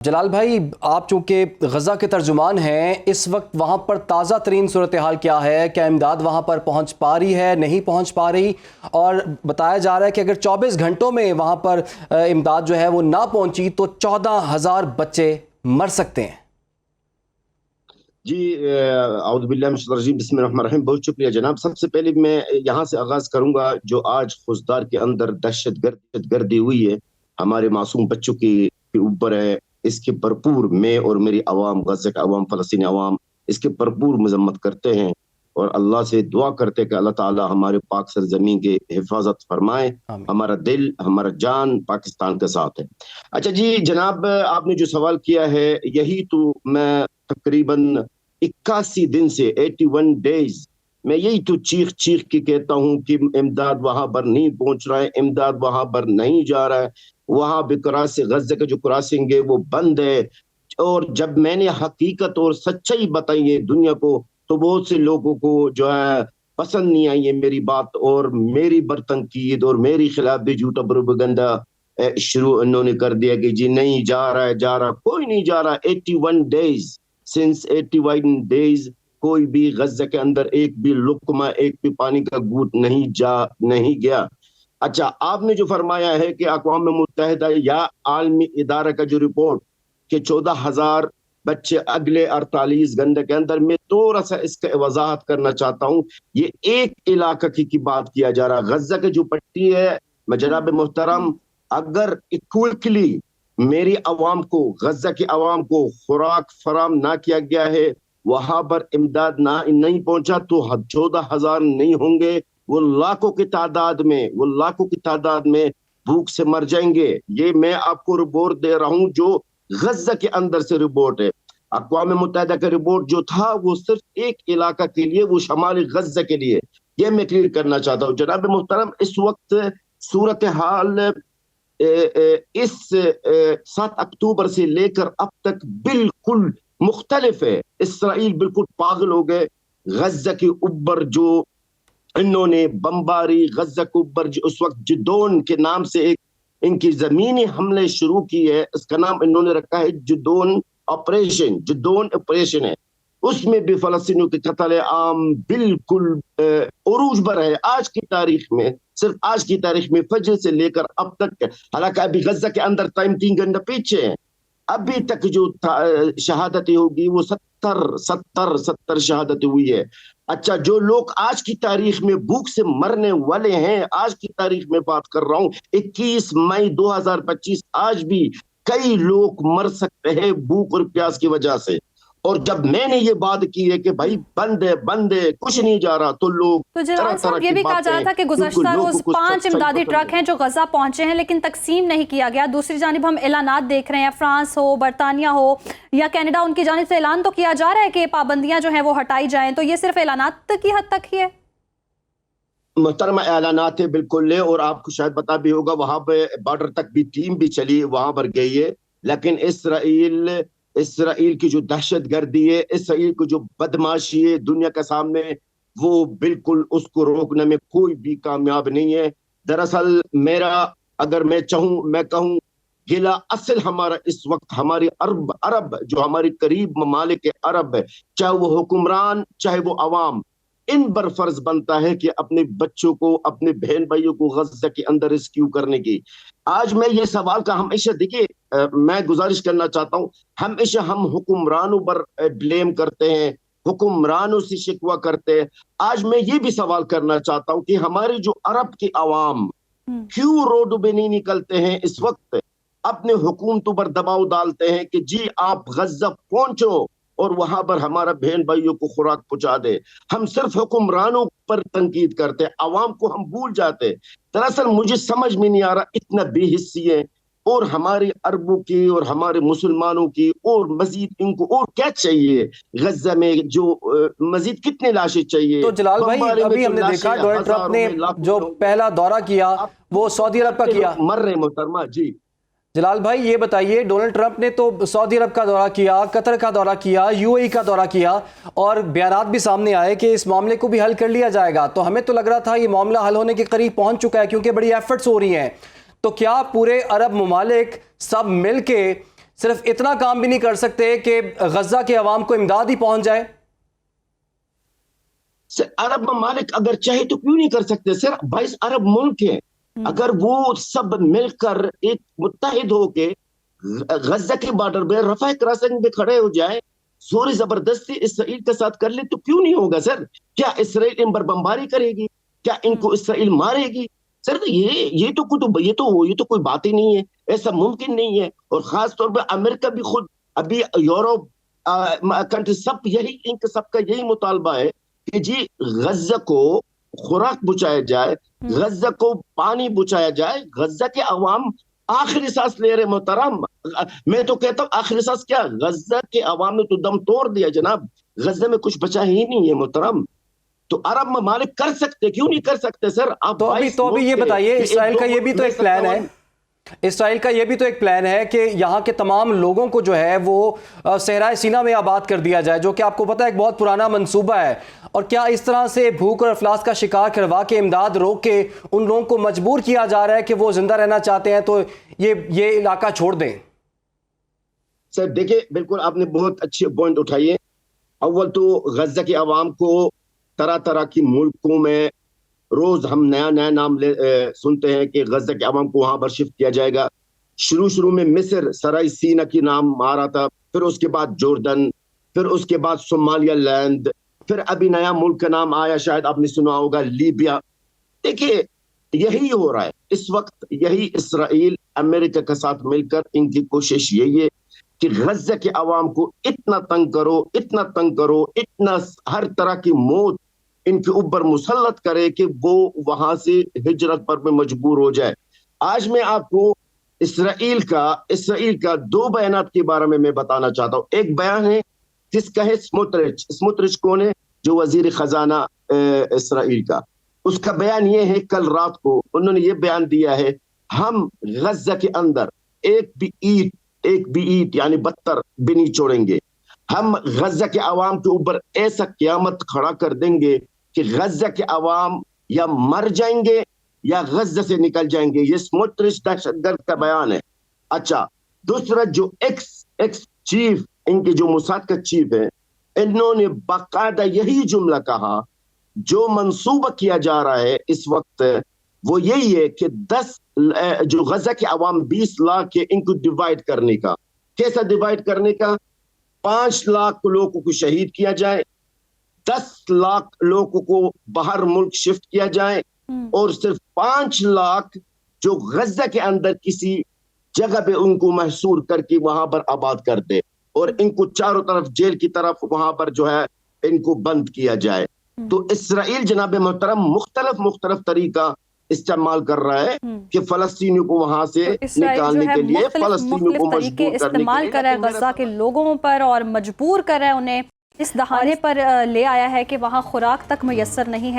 جلال بھائی، آپ چونکہ غزہ کے ترجمان ہیں، اس وقت وہاں پر تازہ ترین صورتحال کیا ہے؟ کیا امداد وہاں پر پہنچ پا رہی ہے، نہیں پہنچ پا رہی؟ اور بتایا جا رہا ہے کہ اگر 24 گھنٹوں میں وہاں پر امداد جو ہے وہ نہ پہنچی تو 14,000 بچے مر سکتے ہیں۔ جی اعوذ باللہ من الشیطان الرجیم، بسم اللہ الرحمن الرحیم۔ بہت شکریہ جناب۔ سب سے پہلے میں یہاں سے آغاز کروں گا، جو آج خوزدار کے اندر دہشت گردی ہوئی ہے ہمارے معصوم بچوں کے اوپر ہے، اس کے بھرپور میں اور میری عوام، غزہ کا عوام، فلسطینی عوام اس کے بھرپور مذمت کرتے ہیں اور اللہ سے دعا کرتے ہیں کہ اللہ تعالی ہمارے پاک سرزمین کے حفاظت فرمائے۔ ہمارا دل، ہمارا جان پاکستان کے ساتھ ہے۔ اچھا جی جناب، آپ نے جو سوال کیا ہے، یہی تو میں تقریباً 81 دن سے 81 ڈیز میں یہی تو چیخ چیخ کے کہتا ہوں کہ امداد وہاں پر نہیں پہنچ رہا ہے، امداد وہاں پر نہیں جا رہا ہے، وہاں بھی غزہ کا جو کراسنگ ہے وہ بند ہے۔ اور جب میں نے حقیقت اور سچائی بتائی ہے دنیا کو تو بہت سے لوگوں کو جو ہے پسند نہیں آئی ہے میری بات، اور میری برتنقید اور میری خلاف بھی جھوٹا پروپیگنڈا شروع انہوں نے کر دیا کہ جی نہیں جا رہا، کوئی نہیں جا رہا۔ 81 ڈیز، سنس 81 ڈیز کوئی بھی غزہ کے اندر ایک بھی لقمہ، ایک بھی پانی کا گھونٹ نہیں گیا۔ اچھا، آپ نے جو فرمایا ہے کہ اقوام متحدہ یا عالمی ادارہ کا جو رپورٹ کہ 14,000 بچے اگلے 48 گھنٹے کے اندر، میں تھوڑا سا اس کا وضاحت کرنا چاہتا ہوں۔ یہ ایک علاقہ کی بات کیا جا رہا، غزہ کی جو پٹی ہے جناب محترم، اگر ایکویکلی میری عوام کو، غزہ کی عوام کو خوراک فراہم نہ کیا گیا ہے، وہاں پر امداد نہیں پہنچا تو 14,000 نہیں ہوں گے، وہ لاکھوں کی تعداد میں بھوک سے مر جائیں گے۔ یہ میں آپ کو رپورٹ دے رہا ہوں جو غزہ کے اندر سے رپورٹ ہے۔ اقوام متحدہ کا رپورٹ جو تھا وہ صرف ایک علاقہ کے لیے، وہ شمالی غزہ کے لیے، یہ میں کلیئر کرنا چاہتا ہوں۔ جناب محترم، اس وقت صورتحال اس 7 اکتوبر سے لے کر اب تک بالکل مختلف ہے۔ اسرائیل بالکل پاگل ہو گئے۔ غزہ کے اوپر جو انہوں نے بمباری، غزہ کے اوپر جو اس وقت جدون کے نام سے ایک ان کی زمینی حملے شروع کی ہے، اس کا نام انہوں نے رکھا ہے جدون آپریشن ہے۔ اس میں بھی فلسطینیوں کے قتل عام بالکل عروج پر ہے آج کی تاریخ میں، صرف آج کی تاریخ میں فجر سے لے کر اب تک۔ حالانکہ ابھی غزہ کے اندر ٹائم 3 گھنٹہ پیچھے ہے، ابھی تک جو شہادتیں ہوگی وہ 70 شہادتیں ہوئی ہے۔ اچھا، جو لوگ آج کی تاریخ میں بھوک سے مرنے والے ہیں، آج کی تاریخ میں بات کر رہا ہوں 21 مئی 2025، آج بھی کئی لوگ مر سکتے ہیں بھوک اور پیاس کی وجہ سے۔ اور جب میں نے یہ بات کی ہے کہ بھائی بند ہے کچھ نہیں جا رہا، تو لوگ تو جلال صاحب یہ بھی کہا جا رہا تھا کہ گزشتہ روز 5 امدادی ٹرک ہیں جو غزہ پہنچے ہیں لیکن تقسیم نہیں کیا گیا۔ دوسری جانب ہم اعلانات دیکھ رہے ہیں، فرانس ہو، برطانیہ ہو یا کینیڈا، ان کی جانب سے اعلان تو کیا جا رہا ہے کہ پابندیاں جو ہیں وہ ہٹائی جائیں، تو یہ صرف اعلانات کی حد تک ہی ہے؟ محترمہ، اعلانات ہے بالکل، اور آپ کو شاید پتا بھی ہوگا وہاں پہ بارڈر تک بھی ٹیم بھی چلی، وہاں پر گئی ہے، لیکن اسرائیل کی جو دہشت گردی ہے، اسرائیل کی جو بدماشی ہے دنیا کے سامنے، وہ بالکل اس کو روکنے میں کوئی بھی کامیاب نہیں ہے۔ دراصل میرا، اگر میں کہوں گلا اصل ہمارا اس وقت ہماری عرب جو ہماری قریب ممالک عرب ہے، چاہے وہ حکمران چاہے وہ عوام، ان پر فرض بنتا ہے کہ اپنے بچوں کو، اپنے بہن بھائیوں کو غزہ کے اندر ریسکیو کرنے کی۔ آج میں یہ سوال کا ہمیشہ، دیکھیے میں گزارش کرنا چاہتا ہوں، ہمیشہ ہم حکمرانوں پر بلیم کرتے ہیں، حکمرانوں سے شکوہ کرتے ہیں۔ آج میں یہ بھی سوال کرنا چاہتا ہوں کہ ہماری جو عرب کی عوام کیوں روڈ پہ نہیں نکلتے ہیں اس وقت، اپنے حکومتوں پر دباؤ ڈالتے ہیں کہ جی آپ غزہ پہنچو اور وہاں پر ہمارا بہن بھائیوں کو خوراک پہنچا دے۔ ہم صرف حکمرانوں پر تنقید کرتے، عوام کو ہم بھول جاتے۔ دراصل مجھے سمجھ میں نہیں آ رہا، اتنا بے حسی ہے، اور ہمارے عربوں کی اور ہمارے مسلمانوں کی، اور مزید ان کو اور کیا چاہیے غزہ میں، جو مزید کتنے لاشیں چاہیے؟ تو جلال بھائی، ابھی ہم نے دیکھا ڈونلڈ ٹرمپ نے جو پہلا دورہ کیا وہ سعودی عرب کا کیا۔ مر رہے محترمہ جی۔ جلال بھائی یہ بتائیے، ڈونلڈ ٹرمپ نے تو سعودی عرب کا دورہ کیا، قطر کا دورہ کیا، UAE کا دورہ کیا، اور بیانات بھی سامنے آئے کہ اس معاملے کو بھی حل کر لیا جائے گا۔ تو ہمیں تو لگ رہا تھا یہ معاملہ حل ہونے کے قریب پہنچ چکا ہے کیونکہ بڑی ایفرٹس ہو رہی ہیں۔ تو کیا پورے عرب ممالک سب مل کے صرف اتنا کام بھی نہیں کر سکتے کہ غزہ کے عوام کو امداد ہی پہنچ جائے؟ عرب ممالک اگر چاہے تو کیوں نہیں کر سکتے سر؟ 22 عرب ملک ہیں، اگر وہ سب مل کر ایک متحد ہو کے غزہ کے بارڈر پہ رفح کراسنگ پہ کھڑے ہو جائے، زور زبردستی اسرائیل کے ساتھ کر لے تو کیوں نہیں ہوگا سر؟ کیا اسرائیل ان پر بمباری کرے گی؟ کیا ان کو اسرائیل مارے گی؟ سر یہ تو کوئی بات ہی نہیں ہے، ایسا ممکن نہیں ہے۔ اور خاص طور پہ امریکہ بھی خود ابھی یورپ کنٹری سب ان کا سب کا یہی مطالبہ ہے کہ جی غزہ کو خوراک پہنچایا جائے، غزہ کو پانی پہنچایا جائے، غزہ کے عوام آخری سانس لے رہے محترم۔ میں تو کہتا ہوں آخری سانس کیا، غزہ کے عوام نے تو دم توڑ دیا جناب، غزہ میں کچھ بچا ہی نہیں ہے محترم۔ تو عرب ممالک کر سکتے، کیوں نہیں کر سکتے سر؟ آپ تو ابھی یہ بتائیے، اسرائیل کا یہ بھی تو ایک پلان ہے، اسرائیل کا یہ بھی تو ایک پلان ہے کہ یہاں کے تمام لوگوں کو جو ہے وہ صحرائے سینا میں آباد کر دیا جائے، جو کہ آپ کو پتہ ہے ایک بہت پرانا منصوبہ ہے۔ اور کیا اس طرح سے بھوک اور افلاس کا شکار کروا کے امداد روک کے ان لوگوں کو مجبور کیا جا رہا ہے کہ وہ زندہ رہنا چاہتے ہیں تو یہ علاقہ چھوڑ دیں؟ سر دیکھیں، بالکل آپ نے بہت اچھی پوائنٹ اٹھائی ہے۔ اول تو غزہ کے عوام کو طرح طرح کی ملکوں میں روز ہم نیا نام سنتے ہیں کہ غزہ کے عوام کو وہاں پر شفٹ کیا جائے گا۔ شروع میں مصر سرائے سینا کی نام آ رہا تھا، پھر اس کے بعد جوردن، پھر اس کے بعد صومالیہ لینڈ، پھر ابھی نیا ملک کا نام آیا، شاید آپ نے سنا ہوگا، لیبیا۔ دیکھیے یہی ہو رہا ہے اس وقت، یہی اسرائیل امریکہ کے ساتھ مل کر ان کی کوشش یہی ہے کہ غزہ کے عوام کو اتنا تنگ کرو، اتنا ہر طرح کی موت ان کے اوپر مسلط کرے کہ وہ وہاں سے ہجرت پر میں مجبور ہو جائے۔ آج میں آپ کو اسرائیل کا 2 بیانات کے بارے میں بتانا چاہتا ہوں۔ ایک بیان ہے جس کا ہے سموترچ کون ہے، جو وزیر خزانہ اسرائیل کا، اس کا بیان یہ ہے، کل رات کو انہوں نے یہ بیان دیا ہے، ہم غزہ کے اندر ایک بھی اینٹ یعنی بتر بھی نہیں چھوڑیں گے، ہم غزہ کے عوام کے اوپر ایسا قیامت کھڑا کر دیں گے کہ غزہ کے عوام یا مر جائیں گے یا غزہ سے نکل جائیں گے۔ یہ سموترچ دہشت گرد کا بیان ہے۔ اچھا، دوسرا جو ایکس چیف، ان کے جو موساد کا چیف ہے، انہوں نے باقاعدہ یہی جملہ کہا، جو منصوبہ کیا جا رہا ہے اس وقت وہ یہی ہے کہ جو غزہ کے عوام 20 لاکھ کے، ان کو ڈیوائیڈ کرنے کا۔ کیسا ڈیوائیڈ کرنے کا؟ 5 لاکھ لوگوں کو شہید کیا جائے، 10 لاکھ لوگوں کو باہر ملک شفٹ کیا جائے، اور صرف 5 لاکھ جو غزہ کے اندر کسی جگہ پہ ان کو محصور کر کے وہاں پر آباد کر دے، اور ان کو چاروں طرف جیل کی طرف وہاں پر جو ہے ان کو بند کیا جائے۔ تو اسرائیل جناب محترم مختلف طریقہ استعمال کر رہا ہے کہ فلسطینیوں کو وہاں سے نکالنے کے لیے، فلسطینیوں کو مجبور استعمال کر رہا ہے غزہ کے لوگوں پر، اور مجبور کر رہا ہے انہیں اس دہانے پر لے آیا ہے کہ وہاں خوراک تک میسر نہیں ہے۔